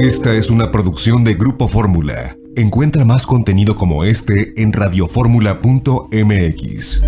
Esta es una producción de Grupo Fórmula. Encuentra más contenido como este en radioformula.mx.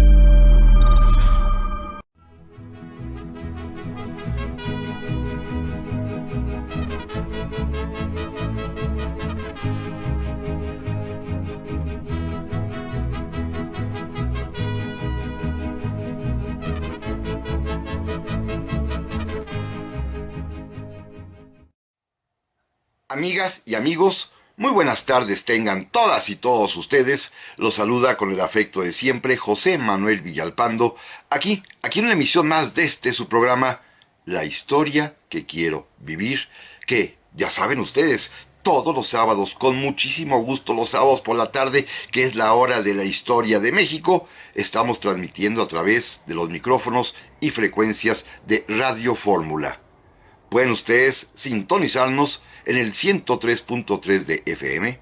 Amigas y amigos, muy buenas tardes tengan todas y todos ustedes. Los saluda con el afecto de siempre José Manuel Villalpando, aquí en una emisión más de su programa, La Historia que Quiero Vivir, que ya saben ustedes, todos los sábados, con muchísimo gusto, los sábados por la tarde, que es la hora de la historia de México, estamos transmitiendo a través de los micrófonos y frecuencias de Radio Fórmula. Pueden ustedes sintonizarnos en el 103.3 de FM,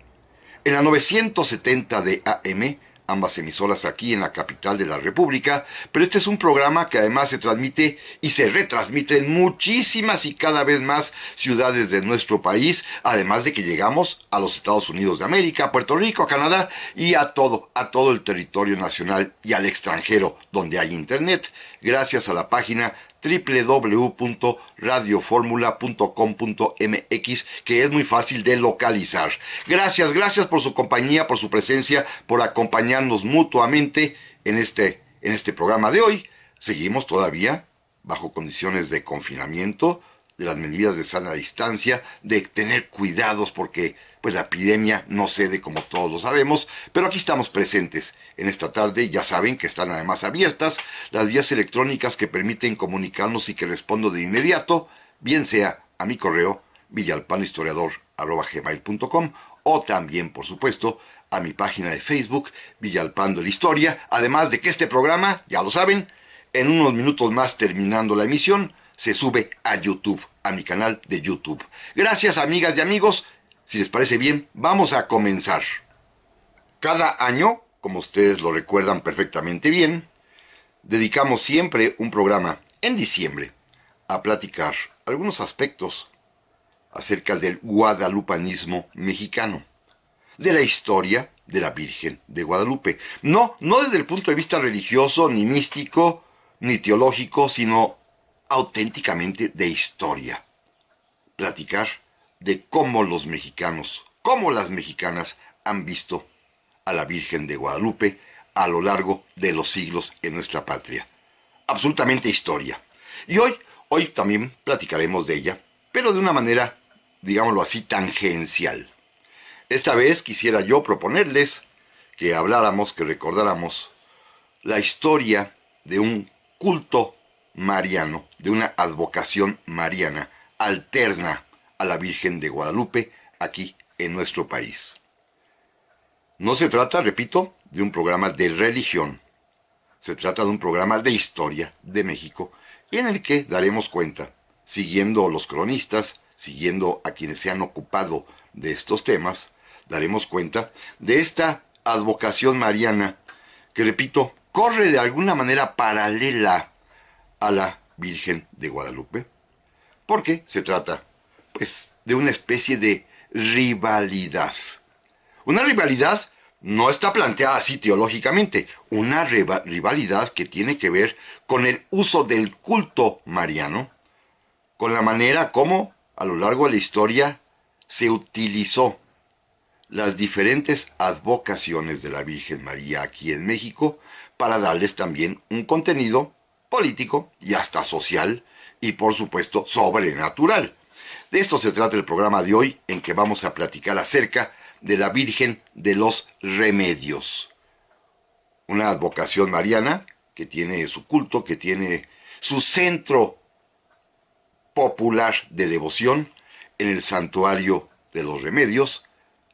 en la 970 de AM, ambas emisoras aquí en la capital de la República, pero este es un programa que además se transmite y se retransmite en muchísimas y cada vez más ciudades de nuestro país, además de que llegamos a los Estados Unidos de América, a Puerto Rico, a Canadá y a todo el territorio nacional y al extranjero donde hay internet, gracias a la página www.radioformula.com.mx, que es muy fácil de localizar. Gracias por su compañía, por su presencia, por acompañarnos mutuamente en este programa de hoy. Seguimos todavía bajo condiciones de confinamiento, de las medidas de sana distancia, de tener cuidados porque pues la epidemia no cede como todos lo sabemos, pero aquí estamos presentes en esta tarde. Ya saben que están además abiertas las vías electrónicas que permiten comunicarnos y que respondo de inmediato, bien sea a mi correo villalpandohistoriador@gmail.com o también, por supuesto, a mi página de Facebook, Villalpando la Historia, además de que este programa, ya lo saben, en unos minutos más terminando la emisión, se sube a YouTube, a mi canal de YouTube. Gracias, amigas y amigos. Si les parece bien, vamos a comenzar. Cada año, como ustedes lo recuerdan perfectamente bien, dedicamos siempre un programa en diciembre a platicar algunos aspectos acerca del guadalupanismo mexicano, de la historia de la Virgen de Guadalupe. No desde el punto de vista religioso, ni místico, ni teológico, sino auténticamente de historia. Platicar de cómo los mexicanos, cómo las mexicanas han visto a la Virgen de Guadalupe a lo largo de los siglos en nuestra patria. Absolutamente historia. Y hoy también platicaremos de ella, pero de una manera, digámoslo así, tangencial. Esta vez quisiera yo proponerles que recordáramos la historia de un culto mariano, de una advocación mariana alterna a la Virgen de Guadalupe aquí en nuestro país. No se trata, repito, de un programa de religión. Se trata de un programa de historia de México y en el que daremos cuenta, siguiendo los cronistas, siguiendo a quienes se han ocupado de estos temas, daremos cuenta de esta advocación mariana que, repito, corre de alguna manera paralela a la Virgen de Guadalupe, porque se trata pues de una especie de rivalidad. Una rivalidad no está planteada así teológicamente, una rivalidad que tiene que ver con el uso del culto mariano, con la manera como a lo largo de la historia se utilizó las diferentes advocaciones de la Virgen María aquí en México para darles también un contenido político y hasta social y por supuesto sobrenatural. De esto se trata el programa de hoy, en que vamos a platicar acerca de la Virgen de los Remedios. Una advocación mariana que tiene su culto, que tiene su centro popular de devoción en el Santuario de los Remedios,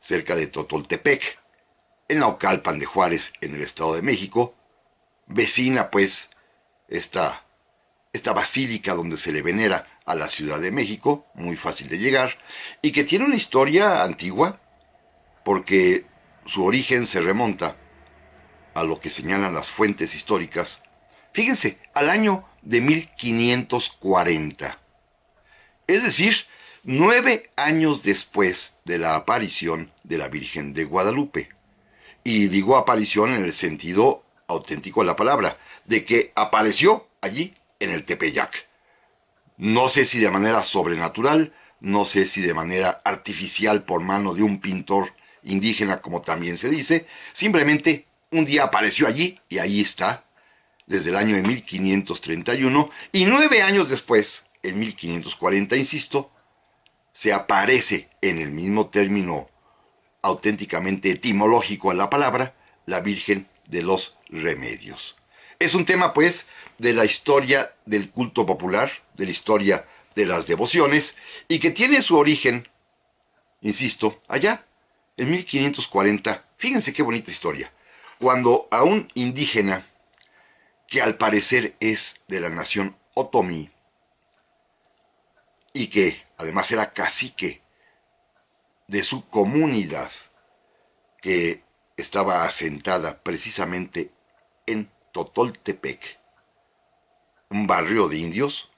cerca de Totoltepec, en Naucalpan de Juárez, en el Estado de México, vecina pues esta basílica donde se le venera a la Ciudad de México, muy fácil de llegar, y que tiene una historia antigua, porque su origen se remonta a lo que señalan las fuentes históricas. Fíjense, al año de 1540. Es decir, 9 años después de la aparición de la Virgen de Guadalupe. Y digo aparición en el sentido auténtico de la palabra, de que apareció allí en el Tepeyac. No sé si de manera sobrenatural, no sé si de manera artificial por mano de un pintor indígena, como también se dice, simplemente un día apareció allí y ahí está, desde el año de 1531, y 9 años después, en 1540, insisto, se aparece en el mismo término auténticamente etimológico a la palabra, la Virgen de los Remedios. Es un tema, pues, de la historia del culto popular, de la historia de las devociones, y que tiene su origen, insisto, allá, en 1540. Fíjense qué bonita historia. Cuando a un indígena, que al parecer es de la nación otomí, y que además era cacique de su comunidad, que estaba asentada precisamente en Totoltepec, un barrio de indios,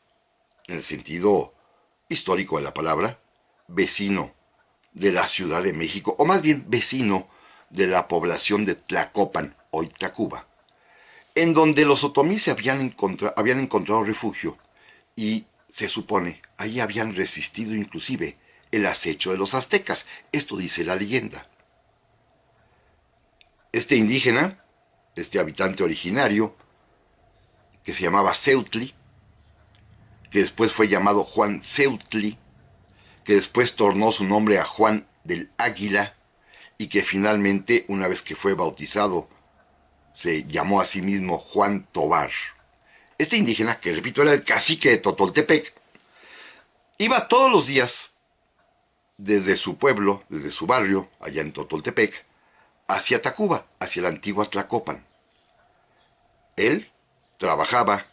en el sentido histórico de la palabra, vecino de la Ciudad de México, o más bien vecino de la población de Tlacopan, hoy Tacuba, en donde los otomíes habían encontrado refugio y se supone ahí habían resistido inclusive el acecho de los aztecas. Esto dice la leyenda. Este indígena, este habitante originario, que se llamaba Seutli, que después fue llamado Juan Seutli, que después tornó su nombre a Juan del Águila, y que finalmente, una vez que fue bautizado, se llamó a sí mismo Juan Tobar. Este indígena, que repito era el cacique de Totoltepec, iba todos los días desde su pueblo, desde su barrio, allá en Totoltepec, hacia Tacuba, hacia la antigua Tlacopan. Él trabajaba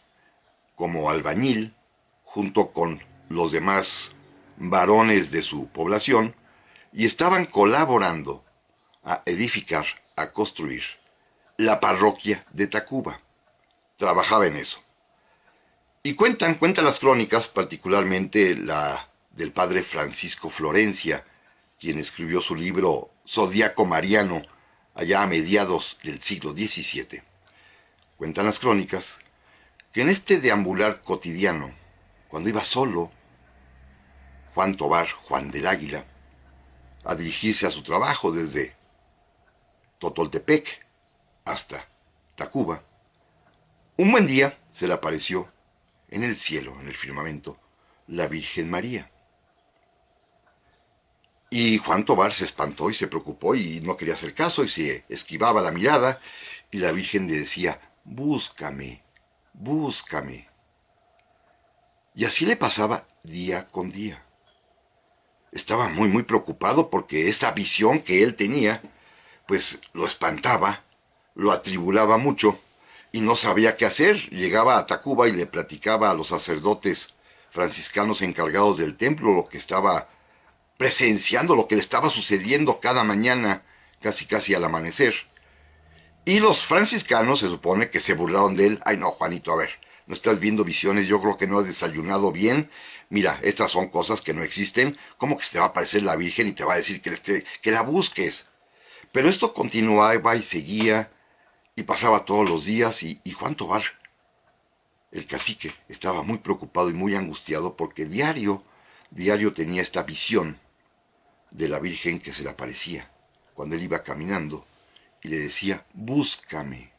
como albañil junto con los demás varones de su población y estaban colaborando a edificar, a construir la parroquia de Tacuba. Trabajaba en eso. Y cuentan las crónicas, particularmente la del padre Francisco Florencia, quien escribió su libro Zodiaco Mariano allá a mediados del siglo XVII. Cuentan las crónicas que en este deambular cotidiano, cuando iba solo, Juan Tobar, Juan del Águila, a dirigirse a su trabajo desde Totoltepec hasta Tacuba, un buen día se le apareció en el cielo, en el firmamento, la Virgen María. Y Juan Tobar se espantó y se preocupó y no quería hacer caso y se esquivaba la mirada y la Virgen le decía, búscame, búscame. Y así le pasaba día con día. Estaba muy preocupado porque esa visión que él tenía, pues lo espantaba, lo atribulaba mucho y no sabía qué hacer. Llegaba a Tacuba y le platicaba a los sacerdotes franciscanos encargados del templo lo que estaba presenciando, lo que le estaba sucediendo cada mañana, casi al amanecer. Y los franciscanos se supone que se burlaron de él. Ay no, Juanito, a ver, no estás viendo visiones, yo creo que no has desayunado bien. Mira, estas son cosas que no existen. ¿Cómo que se te va a aparecer la Virgen y te va a decir que la busques? Pero esto continuaba y seguía y pasaba todos los días y Juan Tobar, el cacique, estaba muy preocupado y muy angustiado porque diario tenía esta visión de la Virgen que se le aparecía cuando él iba caminando y le decía, búscame.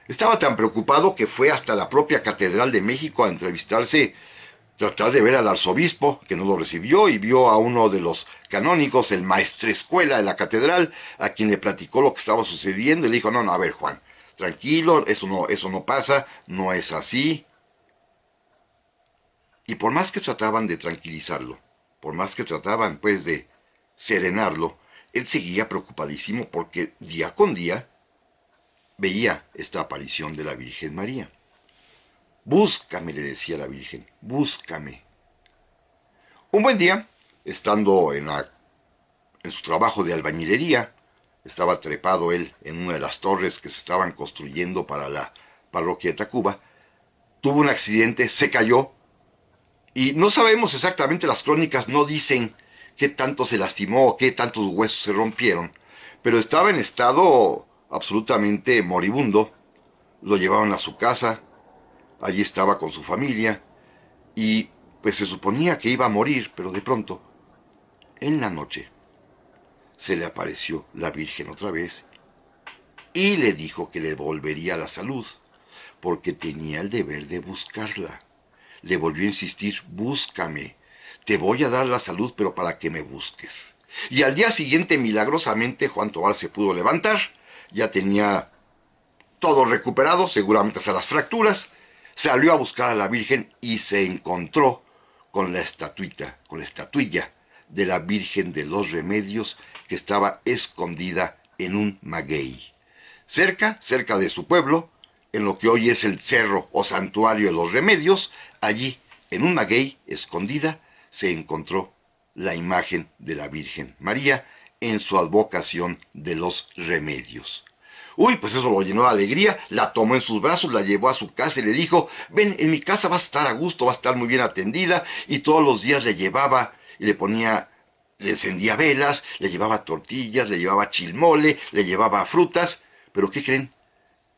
Estaba tan preocupado que fue hasta la propia Catedral de México a entrevistarse, tratar de ver al arzobispo, que no lo recibió, y vio a uno de los canónigos, el maestrescuela de la catedral, a quien le platicó lo que estaba sucediendo, y le dijo, no, a ver, Juan, tranquilo, eso no pasa, no es así. Y por más que trataban de tranquilizarlo, por más que trataban, pues, de serenarlo, él seguía preocupadísimo porque día con día veía esta aparición de la Virgen María. Búscame, le decía la Virgen, búscame. Un buen día, estando en su trabajo de albañilería, estaba trepado él en una de las torres que se estaban construyendo para la parroquia de Tacuba, tuvo un accidente, se cayó Y no sabemos exactamente, las crónicas no dicen qué tanto se lastimó, qué tantos huesos se rompieron, pero estaba en estado absolutamente moribundo. Lo llevaron a su casa, allí estaba con su familia, y pues se suponía que iba a morir, pero de pronto, en la noche, se le apareció la Virgen otra vez y le dijo que le volvería la salud, porque tenía el deber de buscarla. Le volvió a insistir: búscame, te voy a dar la salud, pero para que me busques. Y al día siguiente, milagrosamente, Juan Tobar se pudo levantar, ya tenía todo recuperado, seguramente hasta las fracturas. Salió a buscar a la Virgen y se encontró con la estatuilla de la Virgen de los Remedios, que estaba escondida en un maguey. Cerca de su pueblo, en lo que hoy es el cerro o santuario de los Remedios, allí, en un maguey, escondida, se encontró la imagen de la Virgen María en su advocación de los remedios. Uy, pues eso lo llenó de alegría, la tomó en sus brazos, la llevó a su casa y le dijo: ven, en mi casa vas a estar a gusto, va a estar muy bien atendida. Y todos los días le llevaba y le encendía velas, le llevaba tortillas, le llevaba chilmole, le llevaba frutas. Pero ¿qué creen?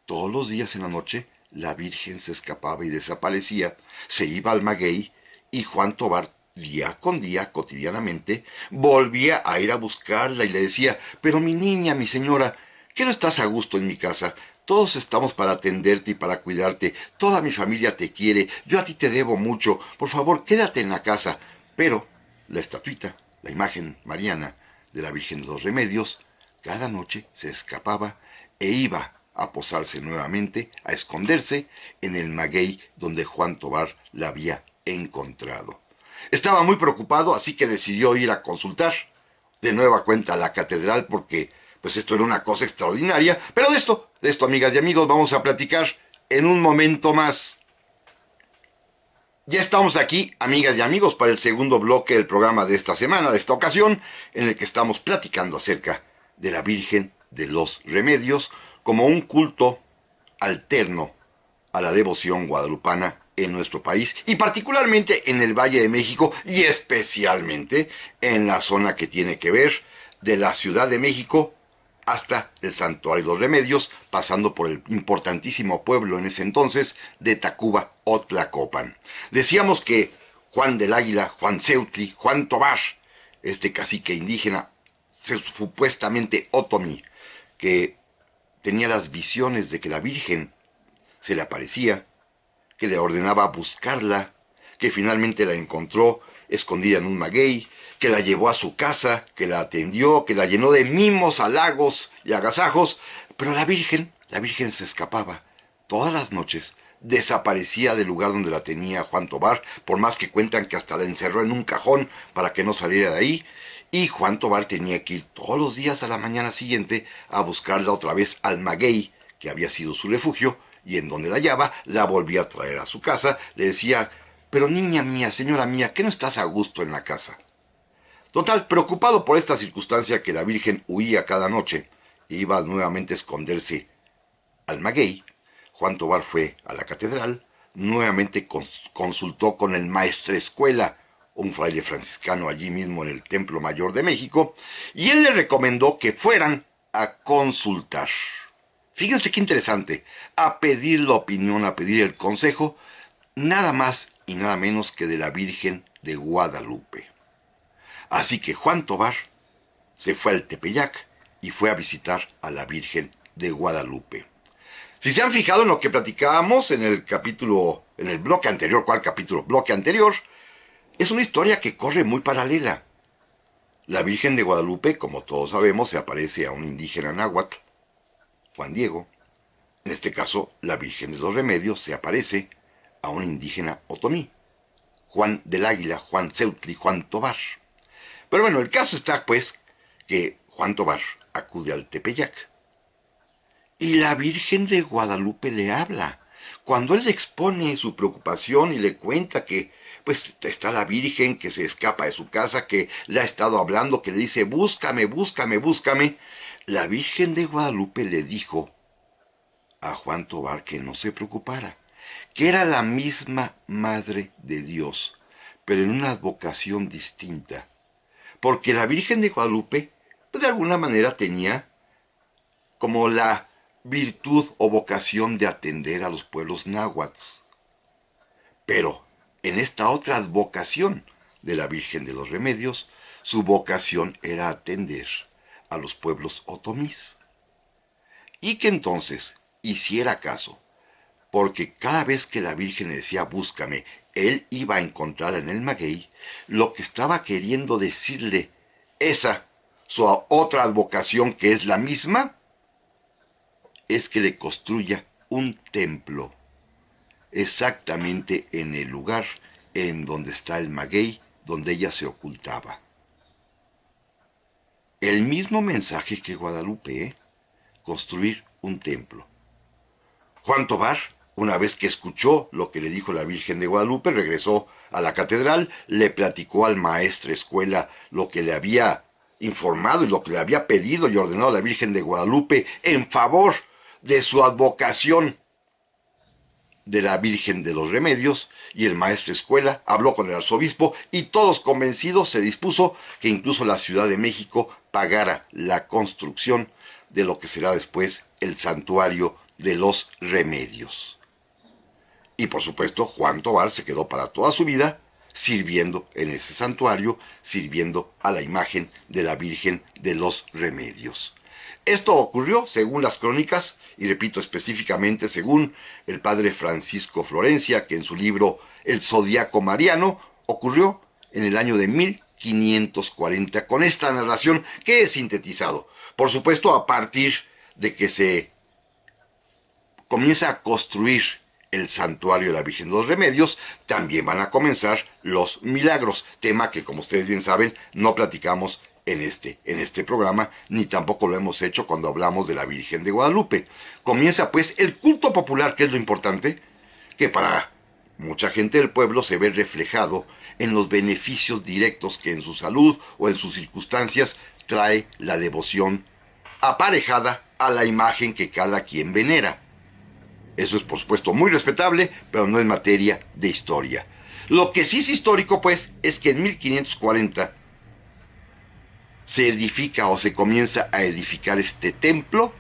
Todos los días en la noche la Virgen se escapaba y desaparecía, se iba al maguey, y Juan Tobar, día con día, cotidianamente, volvía a ir a buscarla y le decía: pero mi niña, mi señora, ¿qué no estás a gusto en mi casa? Todos estamos para atenderte y para cuidarte, toda mi familia te quiere, yo a ti te debo mucho, por favor quédate en la casa. Pero la estatuita, la imagen mariana de la Virgen de los Remedios, cada noche se escapaba e iba a posarse nuevamente, a esconderse en el maguey donde Juan Tobar la había encontrado. Estaba muy preocupado, así que decidió ir a consultar de nueva cuenta a la catedral, porque pues esto era una cosa extraordinaria. Pero de esto, amigas y amigos, vamos a platicar en un momento más. Ya estamos aquí, amigas y amigos, para el segundo bloque del programa de esta semana, de esta ocasión, en el que estamos platicando acerca de la Virgen de los Remedios como un culto alterno a la devoción guadalupana en nuestro país, y particularmente en el Valle de México, y especialmente en la zona que tiene que ver de la Ciudad de México hasta el Santuario de los Remedios, pasando por el importantísimo pueblo en ese entonces de Tacuba o Tlacopan. Decíamos que Juan del Águila, Juan Ceutli, Juan Tobar, este cacique indígena, supuestamente otomí, que tenía las visiones de que la Virgen se le aparecía, que le ordenaba buscarla, que finalmente la encontró escondida en un maguey, que la llevó a su casa, que la atendió, que la llenó de mimos, halagos y agasajos. Pero la Virgen se escapaba todas las noches, desaparecía del lugar donde la tenía Juan Tobar, por más que cuentan que hasta la encerró en un cajón para que no saliera de ahí. Y Juan Tobar tenía que ir todos los días a la mañana siguiente a buscarla otra vez al maguey, que había sido su refugio, y en donde la hallaba, la volvía a traer a su casa. Le decía: pero niña mía, señora mía, ¿qué no estás a gusto en la casa? Total, preocupado por esta circunstancia, que la Virgen huía cada noche e iba nuevamente a esconderse al maguey, Juan Tobar fue a la catedral, nuevamente consultó con el maestrescuela, un fraile franciscano allí mismo en el Templo Mayor de México, y él le recomendó que fueran a consultar. Fíjense qué interesante, a pedir la opinión, a pedir el consejo, nada más y nada menos que de la Virgen de Guadalupe. Así que Juan Tobar se fue al Tepeyac y fue a visitar a la Virgen de Guadalupe. Si se han fijado en lo que platicábamos en el capítulo, en el bloque anterior, ¿cuál capítulo? Bloque anterior, es una historia que corre muy paralela. La Virgen de Guadalupe, como todos sabemos, se aparece a un indígena náhuatl, Juan Diego. En este caso, la Virgen de los Remedios se aparece a un indígena otomí, Juan del Águila, Juan Ceutli, Juan Tobar. Pero bueno, el caso está, pues, que Juan Tobar acude al Tepeyac. Y la Virgen de Guadalupe le habla. Cuando él le expone su preocupación y le cuenta que, pues, está la Virgen que se escapa de su casa, que le ha estado hablando, que le dice: búscame, búscame, búscame, la Virgen de Guadalupe le dijo a Juan Tobar que no se preocupara, que era la misma Madre de Dios, pero en una advocación distinta. Porque la Virgen de Guadalupe, pues de alguna manera tenía como la virtud o vocación de atender a los pueblos náhuatl. Pero en esta otra advocación de la Virgen de los Remedios, su vocación era atender a los pueblos otomís. Y que entonces hiciera caso, porque cada vez que la Virgen le decía búscame, él iba a encontrar en el maguey lo que estaba queriendo decirle esa, su otra advocación que es la misma, es que le construya un templo exactamente en el lugar en donde está el maguey, donde ella se ocultaba. El mismo mensaje que Guadalupe, construir un templo. Juan Tobar, una vez que escuchó lo que le dijo la Virgen de Guadalupe, regresó a la catedral, le platicó al maestre escuela lo que le había informado y lo que le había pedido y ordenado a la Virgen de Guadalupe en favor de su advocación de la Virgen de los Remedios, y el maestro escuela habló con el arzobispo y todos convencidos se dispuso que incluso la Ciudad de México pagara la construcción de lo que será después el santuario de los Remedios. Y por supuesto Juan Tobar se quedó para toda su vida sirviendo en ese santuario, sirviendo a la imagen de la Virgen de los Remedios. Esto ocurrió, según las crónicas, y repito específicamente según el padre Francisco Florencia, que en su libro El Zodiaco Mariano, ocurrió en el año de 1540, con esta narración que he sintetizado. Por supuesto, a partir de que se comienza a construir el santuario de la Virgen de los Remedios, también van a comenzar los milagros, tema que, como ustedes bien saben, no platicamos en este programa, ni tampoco lo hemos hecho cuando hablamos de la Virgen de Guadalupe. Comienza pues el culto popular, que es lo importante, que para mucha gente del pueblo se ve reflejado en los beneficios directos que en su salud o en sus circunstancias trae la devoción aparejada a la imagen que cada quien venera. Eso es por supuesto muy respetable, pero no es materia de historia. Lo que sí es histórico pues es que en 1540 se edifica o se comienza a edificar este templo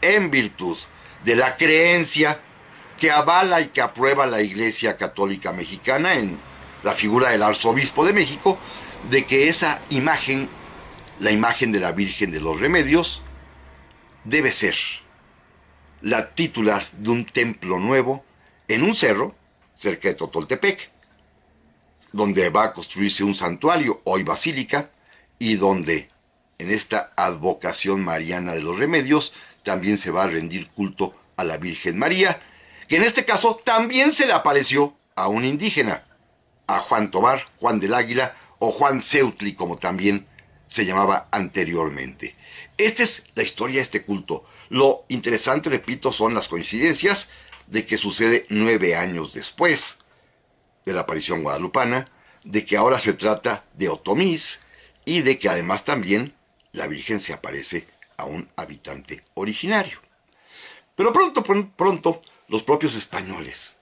en virtud de la creencia que avala y que aprueba la Iglesia Católica Mexicana en la figura del Arzobispo de México, de que esa imagen, la imagen de la Virgen de los Remedios, debe ser la titular de un templo nuevo en un cerro cerca de Totoltepec, donde va a construirse un santuario, hoy basílica, y donde en esta advocación mariana de los Remedios también se va a rendir culto a la Virgen María, que en este caso también se le apareció a un indígena, a Juan Tobar, Juan del Águila o Juan Ceutli, como también se llamaba anteriormente. Esta es la historia de este culto. Lo interesante, repito, son las coincidencias de que sucede 9 años después de la aparición guadalupana, de que ahora se trata de otomís y de que además también la Virgen se aparece a un habitante originario. Pero pronto, los propios españoles,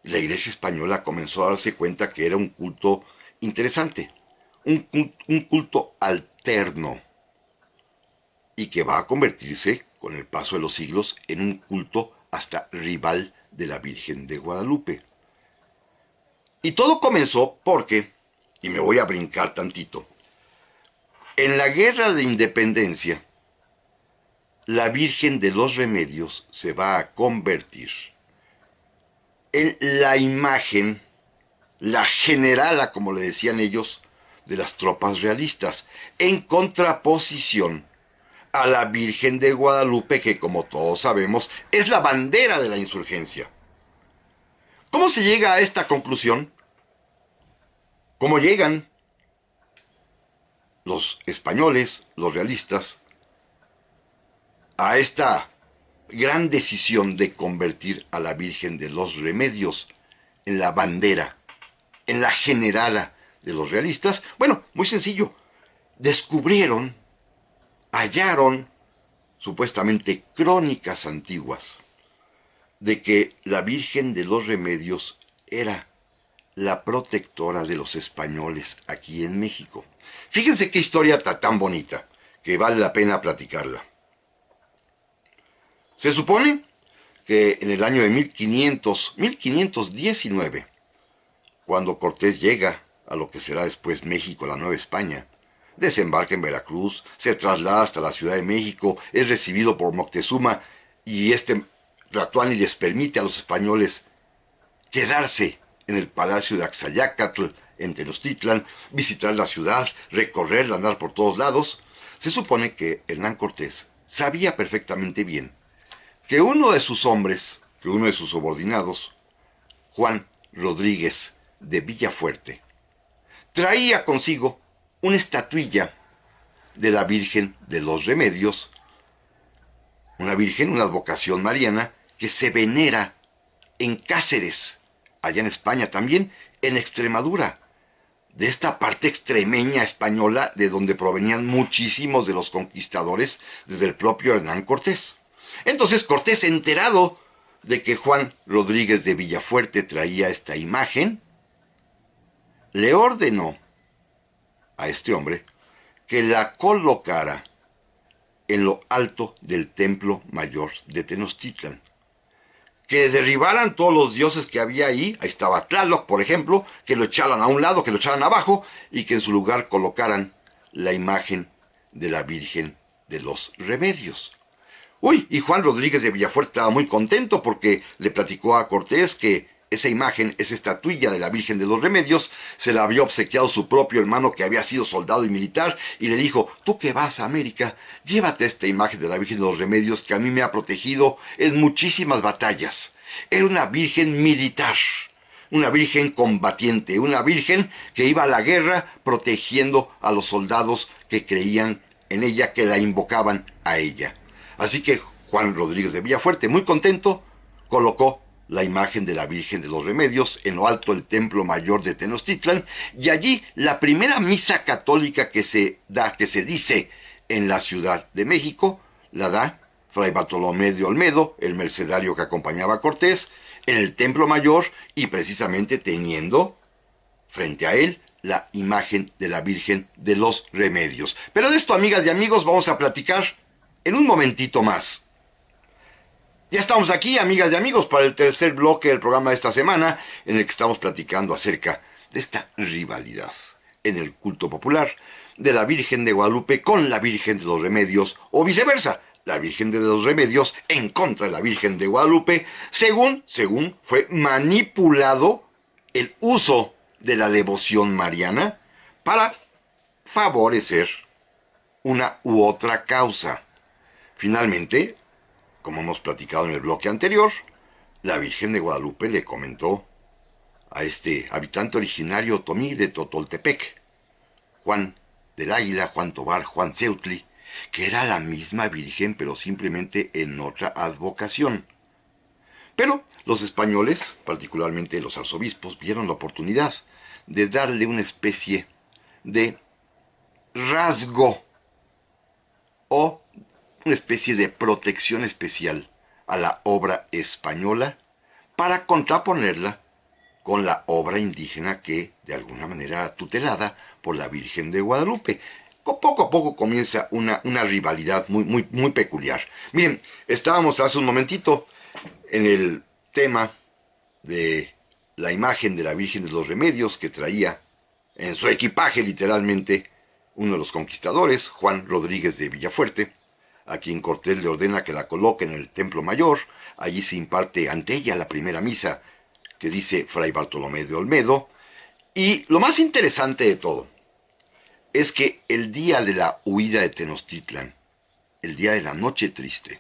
la Iglesia española comenzó a darse cuenta que era un culto interesante, un culto alterno, y que va a convertirse, con el paso de los siglos, en un culto hasta rival de la Virgen de Guadalupe. Y todo comenzó porque, y me voy a brincar tantito, en la Guerra de Independencia, la Virgen de los Remedios se va a convertir en la imagen, la generala, como le decían ellos, de las tropas realistas, en contraposición a la Virgen de Guadalupe, que como todos sabemos es la bandera de la insurgencia. ¿Cómo se llega a esta conclusión? ¿Cómo llegan los españoles, los realistas, a esta gran decisión de convertir a la Virgen de los Remedios en la bandera, en la generala de los realistas? Bueno, muy sencillo. Descubrieron, hallaron supuestamente crónicas antiguas de que la Virgen de los Remedios era la protectora de los españoles aquí en México. Fíjense qué historia tan bonita, que vale la pena platicarla. Se supone que en el año de 1519, cuando Cortés llega a lo que será después México, la Nueva España, desembarca en Veracruz, se traslada hasta la Ciudad de México, es recibido por Moctezuma y Tlatoani les permite a los españoles quedarse en el Palacio de Axayácatl, en Tenochtitlan, visitar la ciudad, recorrerla, andar por todos lados. Se supone que Hernán Cortés sabía perfectamente bien que uno de sus hombres, que uno de sus subordinados, Juan Rodríguez de Villafuerte, traía consigo una estatuilla de la Virgen de los Remedios, una virgen, una advocación mariana, que se venera en Cáceres, allá en España también, en Extremadura, de esta parte extremeña española de donde provenían muchísimos de los conquistadores desde el propio Hernán Cortés. Entonces Cortés, enterado de que Juan Rodríguez de Villafuerte traía esta imagen, le ordenó a este hombre que la colocara en lo alto del templo mayor de Tenochtitlan, que derribaran todos los dioses que había ahí estaba Tlaloc, por ejemplo, que lo echaran a un lado, que lo echaran abajo, y que en su lugar colocaran la imagen de la Virgen de los Remedios. Y Juan Rodríguez de Villafuerte estaba muy contento porque le platicó a Cortés que esa imagen, esa estatuilla de la Virgen de los Remedios, se la había obsequiado su propio hermano que había sido soldado y militar, y le dijo: tú que vas a América, llévate esta imagen de la Virgen de los Remedios que a mí me ha protegido en muchísimas batallas. Era una virgen militar, una virgen combatiente, una virgen que iba a la guerra protegiendo a los soldados que creían en ella, que la invocaban a ella. Así que Juan Rodríguez de Villafuerte, muy contento, colocó la imagen de la Virgen de los Remedios en lo alto del Templo Mayor de Tenochtitlan, y allí la primera misa católica que se dice en la Ciudad de México, la da Fray Bartolomé de Olmedo, el mercenario que acompañaba a Cortés, en el Templo Mayor, y precisamente teniendo frente a él la imagen de la Virgen de los Remedios. Pero de esto, amigas y amigos, vamos a platicar en un momentito más. Ya estamos aquí, amigas y amigos, para el tercer bloque del programa de esta semana, en el que estamos platicando acerca de esta rivalidad en el culto popular de la Virgen de Guadalupe con la Virgen de los Remedios, o viceversa, la Virgen de los Remedios en contra de la Virgen de Guadalupe, según fue manipulado el uso de la devoción mariana para favorecer una u otra causa. Finalmente, como hemos platicado en el bloque anterior, la Virgen de Guadalupe le comentó a este habitante originario otomí de Totoltepec, Juan del Águila, Juan Tobar, Juan Ceutli, que era la misma Virgen, pero simplemente en otra advocación. Pero los españoles, particularmente los arzobispos, vieron la oportunidad de darle una especie de rasgo o una especie de protección especial a la obra española para contraponerla con la obra indígena que de alguna manera era tutelada por la Virgen de Guadalupe. Poco a poco comienza una rivalidad muy peculiar. Miren, estábamos hace un momentito en el tema de la imagen de la Virgen de los Remedios que traía en su equipaje literalmente uno de los conquistadores, Juan Rodríguez de Villafuerte, a quien Cortés le ordena que la coloque en el Templo Mayor. Allí se imparte ante ella la primera misa que dice Fray Bartolomé de Olmedo. Y lo más interesante de todo es que el día de la huida de Tenochtitlan, el día de la noche triste,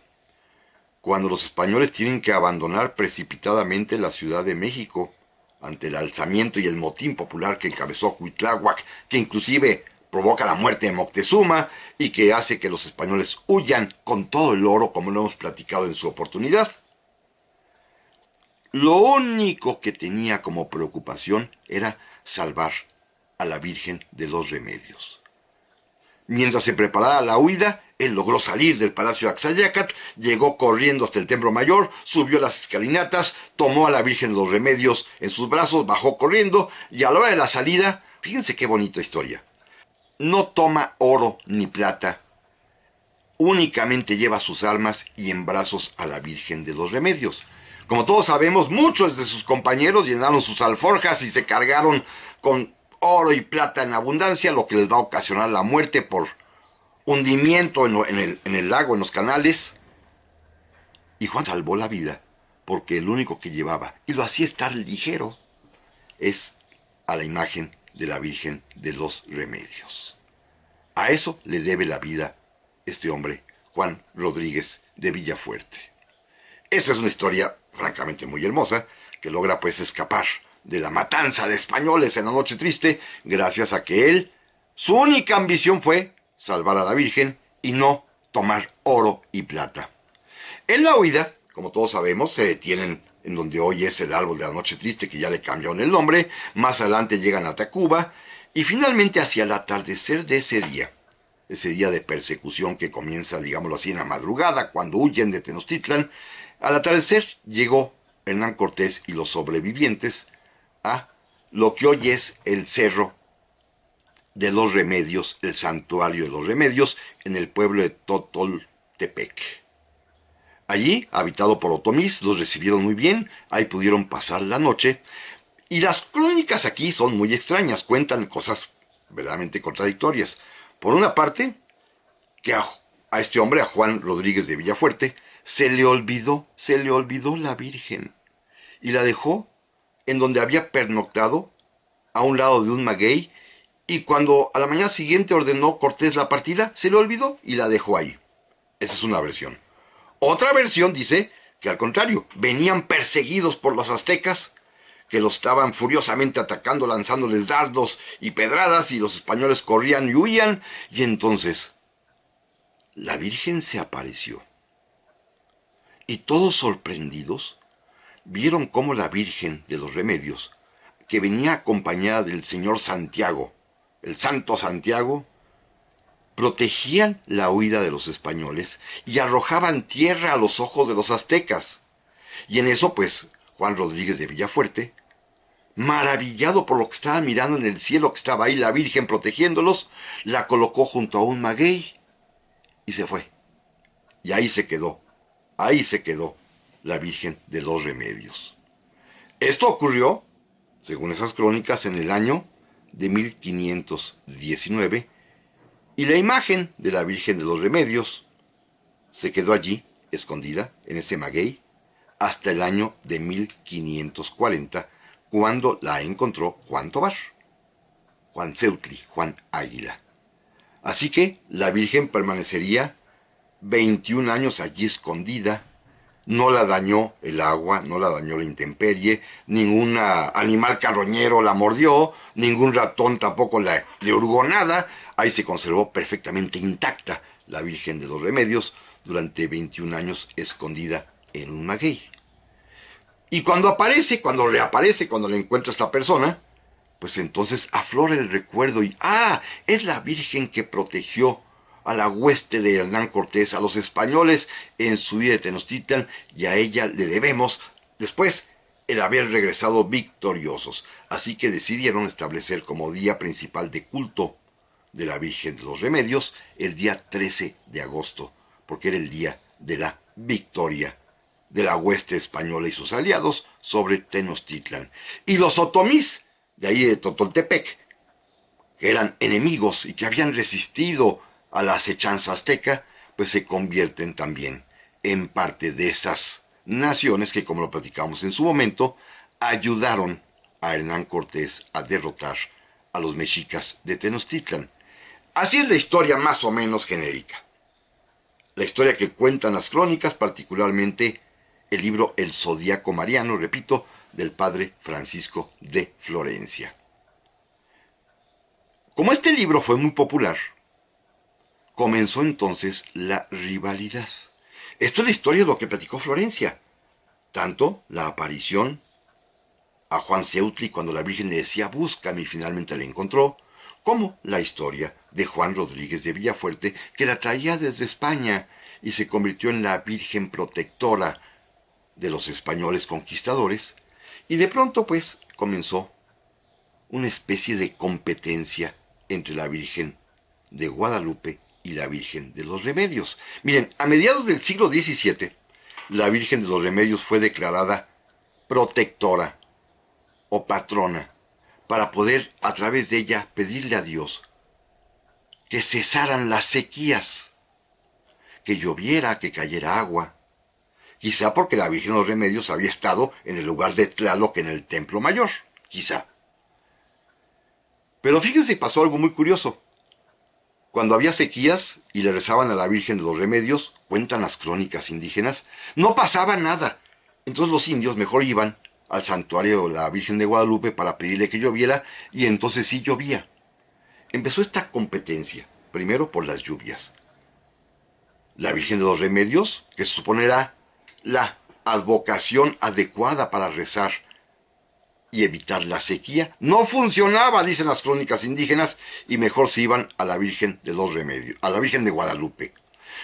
cuando los españoles tienen que abandonar precipitadamente la Ciudad de México ante el alzamiento y el motín popular que encabezó Cuitláhuac, que inclusive provoca la muerte de Moctezuma y que hace que los españoles huyan con todo el oro, como lo hemos platicado en su oportunidad. Lo único que tenía como preocupación era salvar a la Virgen de los Remedios. Mientras se preparaba la huida, Él logró salir del palacio de Axayácatl, llegó corriendo hasta el templo mayor, subió las escalinatas, tomó a la Virgen de los Remedios en sus brazos, bajó corriendo y a la hora de la salida, fíjense qué bonita historia. No toma oro ni plata, únicamente lleva sus armas y en brazos a la Virgen de los Remedios. Como todos sabemos, muchos de sus compañeros llenaron sus alforjas y se cargaron con oro y plata en abundancia, lo que les va a ocasionar la muerte por hundimiento en el lago, en los canales. Y Juan salvó la vida porque el único que llevaba, y lo hacía estar ligero, es a la imagen de la Virgen de los Remedios. A eso le debe la vida este hombre, Juan Rodríguez de Villafuerte. Esta es una historia francamente muy hermosa, que logra pues escapar de la matanza de españoles en la Noche Triste, gracias a que él, su única ambición fue salvar a la Virgen y no tomar oro y plata. En la huida, como todos sabemos, se detienen en donde hoy es el árbol de la Noche Triste, que ya le cambiaron el nombre, más adelante llegan a Tacuba, y finalmente hacia el atardecer de ese día de persecución que comienza, digámoslo así, en la madrugada, cuando huyen de Tenochtitlan, al atardecer llegó Hernán Cortés y los sobrevivientes a lo que hoy es el Cerro de los Remedios, el Santuario de los Remedios, en el pueblo de Totoltepec. Allí, habitado por otomís, los recibieron muy bien, ahí pudieron pasar la noche, y las crónicas aquí son muy extrañas, cuentan cosas verdaderamente contradictorias. Por una parte, que a este hombre, a Juan Rodríguez de Villafuerte, se le olvidó la Virgen, y la dejó en donde había pernoctado, a un lado de un maguey, y cuando a la mañana siguiente ordenó Cortés la partida, se le olvidó y la dejó ahí. Esa es una versión. Otra versión dice que al contrario, venían perseguidos por los aztecas, que los estaban furiosamente atacando, lanzándoles dardos y pedradas, y los españoles corrían y huían, y entonces la Virgen se apareció. Y todos sorprendidos, vieron cómo la Virgen de los Remedios, que venía acompañada del señor Santiago, el Santo Santiago, protegían la huida de los españoles y arrojaban tierra a los ojos de los aztecas. Y en eso, pues, Juan Rodríguez de Villafuerte, maravillado por lo que estaba mirando en el cielo, que estaba ahí la Virgen protegiéndolos, la colocó junto a un maguey y se fue. Y ahí se quedó la Virgen de los Remedios. Esto ocurrió, según esas crónicas, en el año de 1519, y la imagen de la Virgen de los Remedios se quedó allí, escondida, en ese maguey, hasta el año de 1540, cuando la encontró Juan Tobar, Juan Ceutli, Juan Águila. Así que la Virgen permanecería 21 años allí escondida. No la dañó el agua, no la dañó la intemperie, ningún animal carroñero la mordió, ningún ratón tampoco le hurgó nada. Ahí se conservó perfectamente intacta la Virgen de los Remedios durante 21 años escondida en un maguey. Y cuando reaparece, cuando le encuentra esta persona, pues entonces aflora el recuerdo y es la Virgen que protegió a la hueste de Hernán Cortés, a los españoles en su huida de Tenochtitlan, y a ella le debemos después el haber regresado victoriosos. Así que decidieron establecer como día principal de culto de la Virgen de los Remedios el día 13 de agosto, porque era el día de la victoria de la hueste española y sus aliados sobre Tenochtitlan. Y los otomís, de ahí de Totoltepec, que eran enemigos y que habían resistido a la acechanza azteca, pues se convierten también en parte de esas naciones que, como lo platicamos en su momento, ayudaron a Hernán Cortés a derrotar a los mexicas de Tenochtitlan. Así es la historia más o menos genérica. La historia que cuentan las crónicas, particularmente el libro El Zodíaco Mariano, repito, del padre Francisco de Florencia. Como este libro fue muy popular, comenzó entonces la rivalidad. Esto es la historia de lo que platicó Florencia. Tanto la aparición a Juan Ceutli cuando la Virgen le decía búscame y finalmente la encontró, como la historia de Juan Rodríguez de Villafuerte, que la traía desde España y se convirtió en la Virgen protectora de los españoles conquistadores, y de pronto pues comenzó una especie de competencia entre la Virgen de Guadalupe y la Virgen de los Remedios. Miren, a mediados del siglo XVII, la Virgen de los Remedios fue declarada protectora o patrona, para poder a través de ella pedirle a Dios que cesaran las sequías, que lloviera, que cayera agua. Quizá porque la Virgen de los Remedios había estado en el lugar de Tlaloc, en el Templo Mayor, quizá. Pero fíjense, pasó algo muy curioso. Cuando había sequías y le rezaban a la Virgen de los Remedios, cuentan las crónicas indígenas, no pasaba nada. Entonces los indios mejor iban al santuario de la Virgen de Guadalupe para pedirle que lloviera, y entonces sí llovía. Empezó esta competencia, primero por las lluvias. La Virgen de los Remedios, que se supone era la advocación adecuada para rezar y evitar la sequía, no funcionaba, dicen las crónicas indígenas, y mejor se iban a la Virgen de los Remedios, a la Virgen de Guadalupe.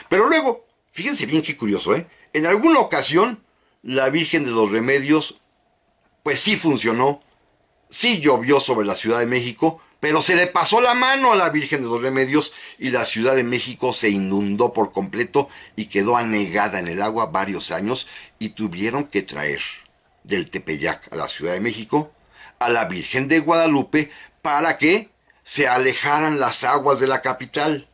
Pero luego, fíjense bien qué curioso, en alguna ocasión, la Virgen de los Remedios, pues sí funcionó, sí llovió sobre la Ciudad de México, pero se le pasó la mano a la Virgen de los Remedios y la Ciudad de México se inundó por completo y quedó anegada en el agua varios años, y tuvieron que traer del Tepeyac a la Ciudad de México a la Virgen de Guadalupe para que se alejaran las aguas de la capital.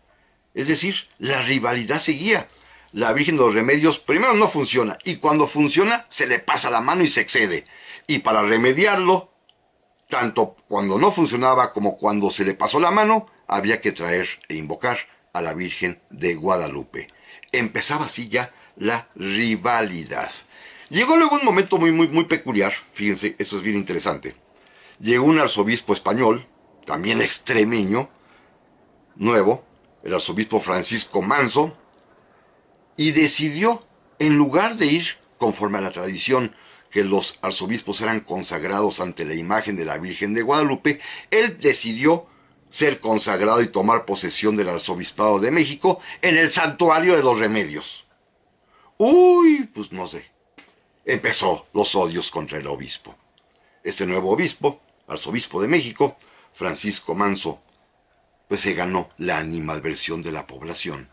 Es decir, la rivalidad seguía. La Virgen de los Remedios primero no funciona, y cuando funciona se le pasa la mano y se excede. Y para remediarlo, tanto cuando no funcionaba como cuando se le pasó la mano, había que traer e invocar a la Virgen de Guadalupe. Empezaba así ya la rivalidad. Llegó luego un momento muy peculiar, fíjense, esto es bien interesante. Llegó un arzobispo español, también extremeño, nuevo, el arzobispo Francisco Manso, y decidió, en lugar de ir conforme a la tradición, que los arzobispos eran consagrados ante la imagen de la Virgen de Guadalupe, él decidió ser consagrado y tomar posesión del arzobispado de México en el Santuario de los Remedios. Uy, pues no sé. Empezó los odios contra el obispo. Este nuevo obispo, arzobispo de México, Francisco Manso, pues se ganó la animadversión de la población,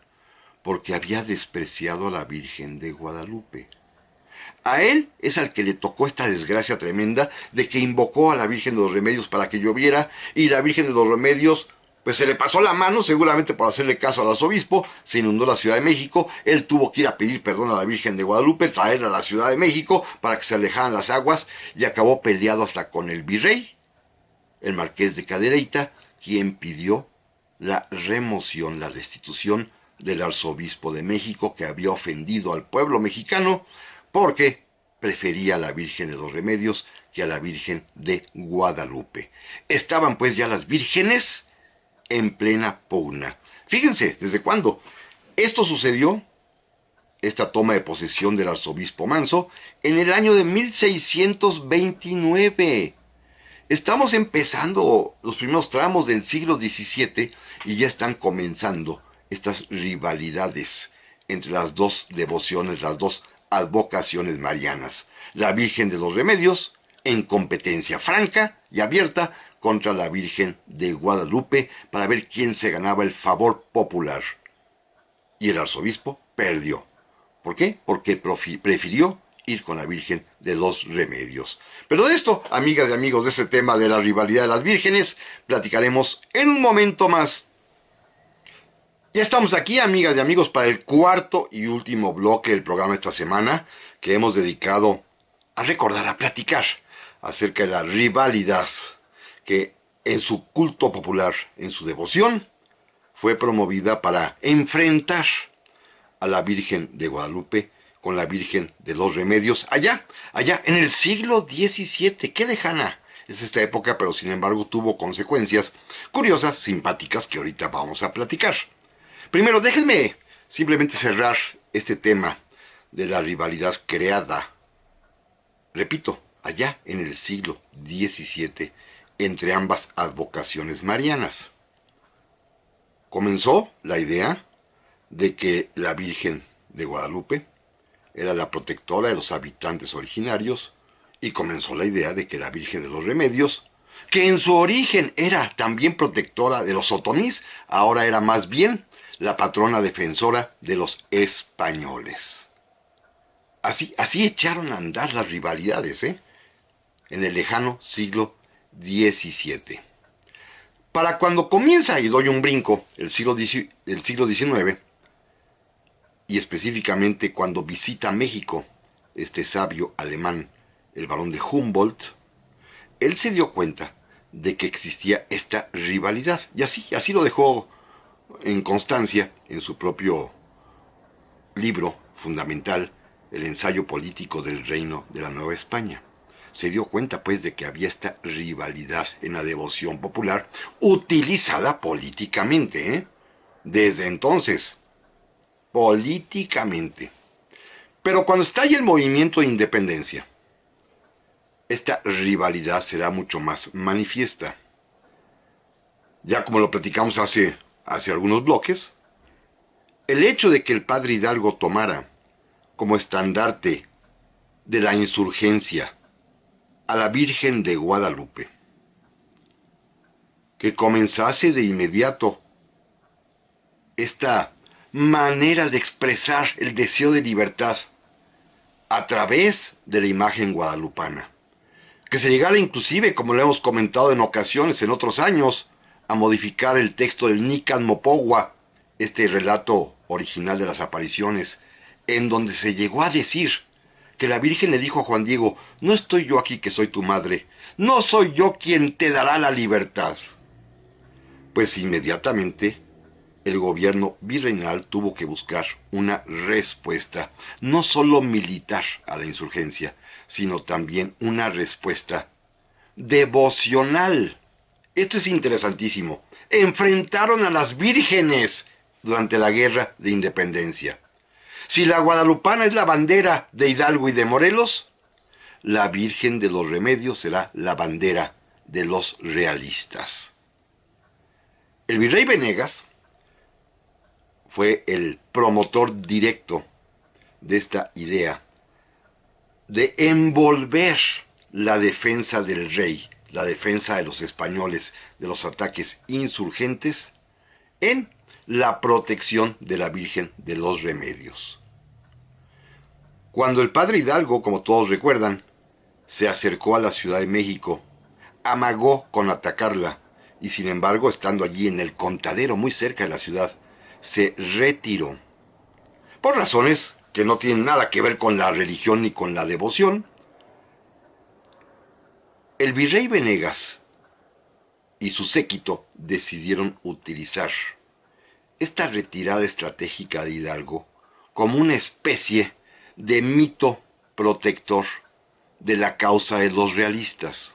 porque había despreciado a la Virgen de Guadalupe. A él es al que le tocó esta desgracia tremenda de que invocó a la Virgen de los Remedios para que lloviera, y la Virgen de los Remedios pues se le pasó la mano, seguramente por hacerle caso al arzobispo, se inundó la Ciudad de México, él tuvo que ir a pedir perdón a la Virgen de Guadalupe, traerla a la Ciudad de México para que se alejaran las aguas, y acabó peleado hasta con el virrey, el marqués de Cadereyta, quien pidió la remoción, la destitución del arzobispo de México, que había ofendido al pueblo mexicano porque prefería a la Virgen de los Remedios que a la Virgen de Guadalupe. Estaban pues ya las vírgenes en plena pugna. Fíjense, ¿desde cuándo? Esto sucedió, esta toma de posesión del arzobispo Manso, en el año de 1629. Estamos empezando los primeros tramos del siglo XVII y ya están comenzando estas rivalidades entre las dos devociones, las dos advocaciones marianas. La Virgen de los Remedios en competencia franca y abierta contra la Virgen de Guadalupe para ver quién se ganaba el favor popular. Y el arzobispo perdió. ¿Por qué? Porque prefirió ir con la Virgen de los Remedios. Pero de esto, amigas y amigos, de este tema de la rivalidad de las vírgenes, platicaremos en un momento más. Ya estamos aquí, amigas y amigos, para el cuarto y último bloque del programa esta semana, que hemos dedicado a recordar, a platicar acerca de la rivalidad que en su culto popular, en su devoción, fue promovida para enfrentar a la Virgen de Guadalupe con la Virgen de los Remedios, allá en el siglo XVII. ¡Qué lejana es esta época! Pero sin embargo tuvo consecuencias curiosas, simpáticas, que ahorita vamos a platicar. Primero, déjenme simplemente cerrar este tema de la rivalidad creada, repito, allá en el siglo XVII, entre ambas advocaciones marianas. Comenzó la idea de que la Virgen de Guadalupe era la protectora de los habitantes originarios, y comenzó la idea de que la Virgen de los Remedios, que en su origen era también protectora de los otomís, ahora era más bien la patrona defensora de los españoles. Así echaron a andar las rivalidades, en el lejano siglo XVII. Para cuando comienza, y doy un brinco, el siglo XIX, y específicamente cuando visita México este sabio alemán, el barón de Humboldt, él se dio cuenta de que existía esta rivalidad, y así lo dejó en constancia en su propio libro fundamental, El ensayo político del reino de la Nueva España. Se dio cuenta pues de que había esta rivalidad en la devoción popular utilizada políticamente, desde entonces, políticamente. Pero cuando estalla el movimiento de independencia, esta rivalidad será mucho más manifiesta. Ya como lo platicamos hace algunos bloques, el hecho de que el padre Hidalgo tomara como estandarte de la insurgencia a la Virgen de Guadalupe, que comenzase de inmediato esta manera de expresar el deseo de libertad a través de la imagen guadalupana, que se llegara inclusive, como lo hemos comentado en ocasiones en otros años, a modificar el texto del Nican Mopogua, este relato original de las apariciones, en donde se llegó a decir que la Virgen le dijo a Juan Diego: no estoy yo aquí que soy tu madre, no soy yo quien te dará la libertad. Pues inmediatamente el gobierno virreinal tuvo que buscar una respuesta, no solo militar a la insurgencia, sino también una respuesta devocional. Esto es interesantísimo. Enfrentaron a las vírgenes durante la Guerra de Independencia. Si la guadalupana es la bandera de Hidalgo y de Morelos, la Virgen de los Remedios será la bandera de los realistas. El virrey Venegas fue el promotor directo de esta idea de envolver la defensa del rey, la defensa de los españoles de los ataques insurgentes, en la protección de la Virgen de los Remedios. Cuando el padre Hidalgo, como todos recuerdan, se acercó a la Ciudad de México, amagó con atacarla, y sin embargo, estando allí en el Contadero, muy cerca de la ciudad, se retiró. Por razones que no tienen nada que ver con la religión ni con la devoción, el virrey Venegas y su séquito decidieron utilizar esta retirada estratégica de Hidalgo como una especie de mito protector de la causa de los realistas.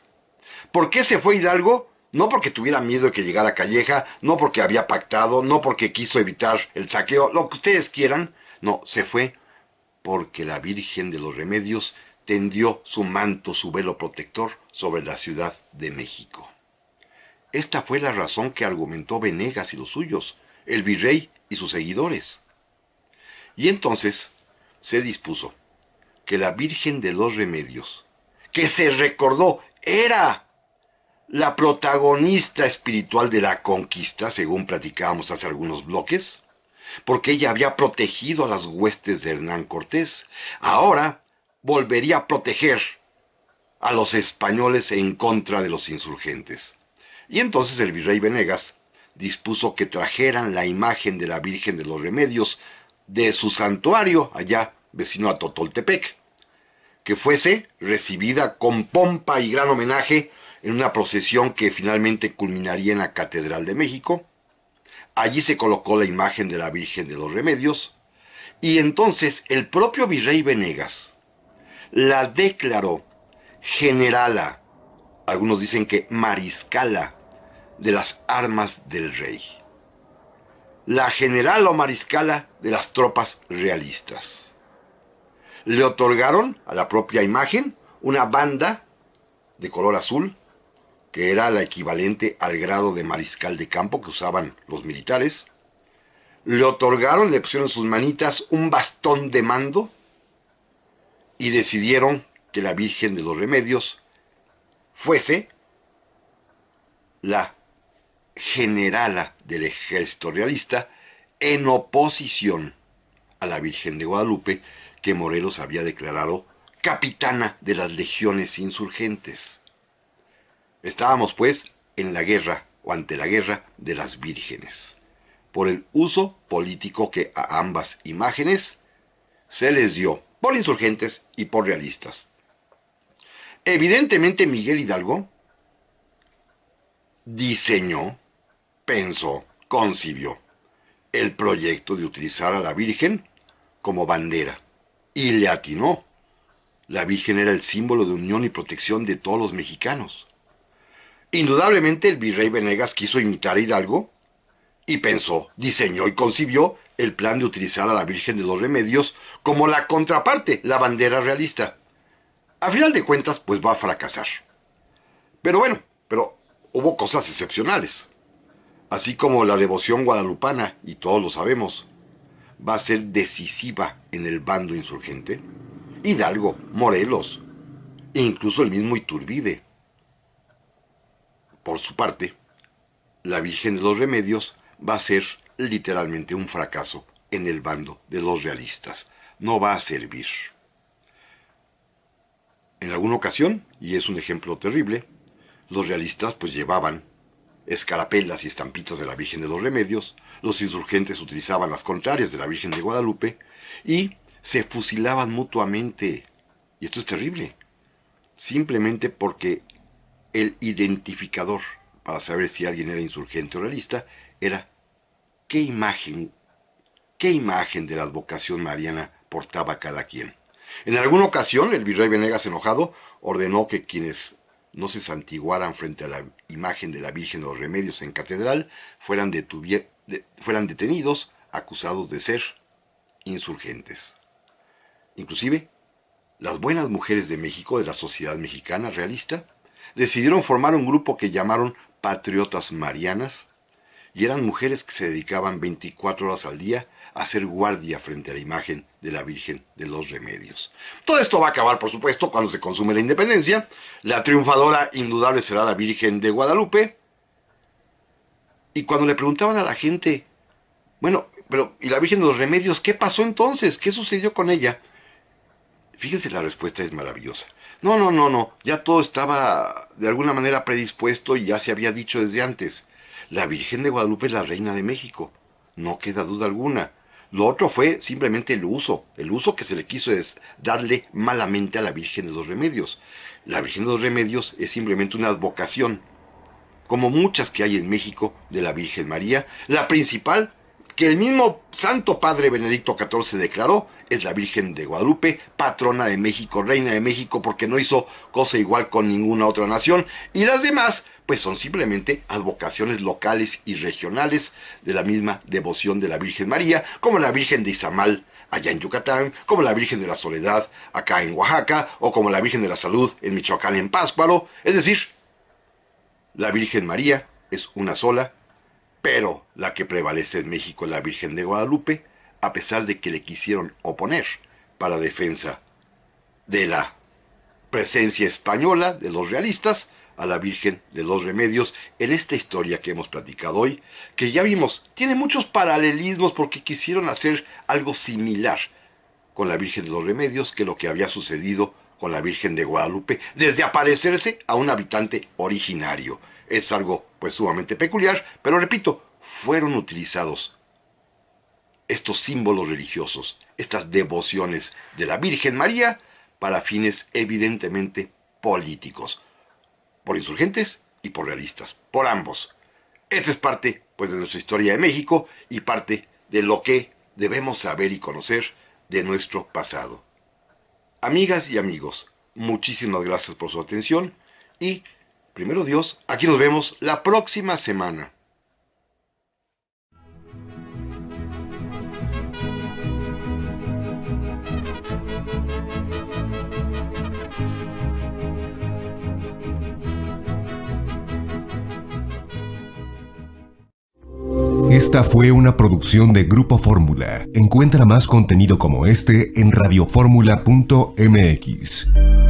¿Por qué se fue Hidalgo? No porque tuviera miedo de que llegara Calleja, no porque había pactado, no porque quiso evitar el saqueo, lo que ustedes quieran. No, se fue porque la Virgen de los Remedios tendió su manto, su velo protector sobre la Ciudad de México. Esta fue la razón que argumentó Venegas y los suyos, el virrey y sus seguidores. Y entonces se dispuso que la Virgen de los Remedios, que se recordó era la protagonista espiritual de la conquista, según platicábamos hace algunos bloques, porque ella había protegido a las huestes de Hernán Cortés, ahora volvería a proteger a los españoles en contra de los insurgentes. Y entonces el virrey Venegas dispuso que trajeran la imagen de la Virgen de los Remedios de su santuario, allá vecino a Totoltepec, que fuese recibida con pompa y gran homenaje en una procesión que finalmente culminaría en la Catedral de México. Allí se colocó la imagen de la Virgen de los Remedios, y entonces el propio virrey Venegas la declaró generala, algunos dicen que mariscala, de las armas del rey. La generala o mariscala de las tropas realistas. Le otorgaron a la propia imagen una banda de color azul que era la equivalente al grado de mariscal de campo que usaban los militares. Le otorgaron, le pusieron en sus manitas un bastón de mando y decidieron que la Virgen de los Remedios fuese la generala del ejército realista en oposición a la Virgen de Guadalupe, que Morelos había declarado capitana de las legiones insurgentes. Estábamos pues en la guerra o ante la guerra de las vírgenes, por el uso político que a ambas imágenes se les dio por insurgentes y por realistas. Evidentemente Miguel Hidalgo diseñó, pensó, concibió el proyecto de utilizar a la Virgen como bandera. Y le atinó. La Virgen era el símbolo de unión y protección de todos los mexicanos. Indudablemente el virrey Venegas quiso imitar a Hidalgo y pensó, diseñó y concibió el plan de utilizar a la Virgen de los Remedios como la contraparte, la bandera realista. A final de cuentas, pues va a fracasar. Pero bueno, hubo cosas excepcionales. Así como la devoción guadalupana, y todos lo sabemos, va a ser decisiva en el bando insurgente. Hidalgo, Morelos, e incluso el mismo Iturbide. Por su parte, la Virgen de los Remedios va a ser literalmente un fracaso en el bando de los realistas. No va a servir. En alguna ocasión, y es un ejemplo terrible, los realistas pues llevaban escarapelas y estampitas de la Virgen de los Remedios, los insurgentes utilizaban las contrarias de la Virgen de Guadalupe y se fusilaban mutuamente. Y esto es terrible, simplemente porque el identificador para saber si alguien era insurgente o realista era qué imagen de la advocación mariana portaba cada quien. En alguna ocasión, el virrey Venegas, enojado, ordenó que quienes no se santiguaran frente a la imagen de la Virgen de los Remedios en catedral fueran detenidos, acusados de ser insurgentes. Inclusive, las buenas mujeres de México, de la sociedad mexicana realista, decidieron formar un grupo que llamaron Patriotas Marianas, y eran mujeres que se dedicaban 24 horas al día a hacer guardia frente a la imagen de la Virgen de los Remedios. Todo esto va a acabar, por supuesto, cuando se consume la independencia. La triunfadora indudable será la Virgen de Guadalupe. Y cuando le preguntaban a la gente, bueno, pero ¿y la Virgen de los Remedios? ¿Qué pasó entonces? ¿Qué sucedió con ella? Fíjense, la respuesta es maravillosa. No, ya todo estaba de alguna manera predispuesto y ya se había dicho desde antes. La Virgen de Guadalupe es la reina de México, no queda duda alguna. Lo otro fue simplemente el uso que se le quiso es darle malamente a la Virgen de los Remedios. La Virgen de los Remedios es simplemente una advocación, como muchas que hay en México, de la Virgen María. La principal, que el mismo Santo Padre Benedicto XIV declaró, es la Virgen de Guadalupe, patrona de México, reina de México, porque no hizo cosa igual con ninguna otra nación. Y las demás, pues son simplemente advocaciones locales y regionales de la misma devoción de la Virgen María, como la Virgen de Izamal allá en Yucatán, como la Virgen de la Soledad acá en Oaxaca, o como la Virgen de la Salud en Michoacán en Pátzcuaro. Es decir, la Virgen María es una sola, pero la que prevalece en México es la Virgen de Guadalupe, a pesar de que le quisieron oponer para defensa de la presencia española de los realistas a la Virgen de los Remedios en esta historia que hemos platicado hoy, que ya vimos, tiene muchos paralelismos porque quisieron hacer algo similar con la Virgen de los Remedios que lo que había sucedido con la Virgen de Guadalupe, desde aparecerse a un habitante originario. Es algo pues sumamente peculiar, pero repito, fueron utilizados estos símbolos religiosos, estas devociones de la Virgen María para fines evidentemente políticos, por insurgentes y por realistas, por ambos. Esta es parte pues de nuestra historia de México y parte de lo que debemos saber y conocer de nuestro pasado. Amigas y amigos, muchísimas gracias por su atención y, primero Dios, aquí nos vemos la próxima semana. Esta fue una producción de Grupo Fórmula. Encuentra más contenido como este en radioformula.mx.